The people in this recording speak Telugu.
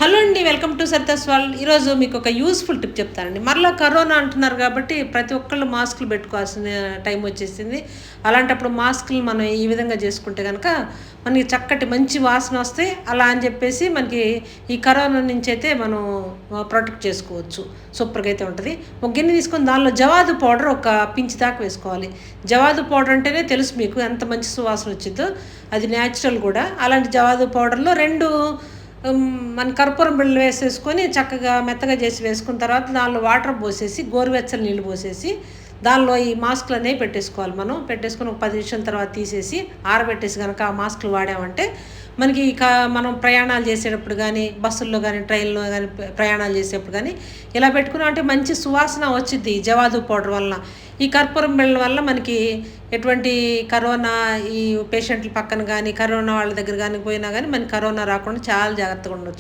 హలో అండి, వెల్కమ్ టు సరితాస్ వరల్డ్. ఈరోజు మీకు ఒక యూస్ఫుల్ టిప్ చెప్తానండి. మరలా కరోనా అంటున్నారు కాబట్టి ప్రతి ఒక్కళ్ళు మాస్కులు పెట్టుకోవాల్సిన టైం వచ్చేసింది. అలాంటప్పుడు మాస్కులు మనం ఈ విధంగా చేసుకుంటే కనుక మనకి చక్కటి మంచి వాసన వస్తాయి. అలా అని చెప్పేసి మనకి ఈ కరోనా నుంచి అయితే మనం ప్రొటెక్ట్ చేసుకోవచ్చు. సూపర్గా అయితే ఉంటుంది. ఒక గిన్నె తీసుకొని దానిలో జవాదు పౌడర్ ఒక పించి దాకా వేసుకోవాలి. జవాదు పౌడర్ అంటేనే తెలుసు మీకు ఎంత మంచి సువాసన వచ్చిందో. అది న్యాచురల్ కూడా. అలాంటి జవాదు పౌడర్లో మన కర్పూరం బిళ్ళలు వేసేసుకొని చక్కగా మెత్తగా చేసి వేసుకున్న తర్వాత దానిలో వాటర్ పోసేసి గోరువెచ్చని నీళ్ళు పోసేసి దానిలో ఈ మాస్కులు అనేవి పెట్టేసుకోవాలి. మనం పెట్టేసుకొని ఒక 10 నిమిషాల తర్వాత తీసేసి ఆరబెట్టేసి కనుక ఆ మాస్కులు వాడామంటే మనకి మనం ప్రయాణాలు చేసేటప్పుడు కానీ బస్సుల్లో కానీ ట్రైన్లో కానీ ప్రయాణాలు చేసేటప్పుడు కానీ ఇలా పెట్టుకున్నామంటే మంచి సువాసన వచ్చింది ఈ జవాదు పౌడర్ వలన. ఈ కర్పూరం బిళ్ళ వల్ల మనకి ఎటువంటి కరోనా ఈ పేషెంట్ల పక్కన కానీ కరోనా వాళ్ళ దగ్గర కానీ పోయినా కానీ మనకి కరోనా రాకుండా చాలా జాగ్రత్తగా ఉండొచ్చు.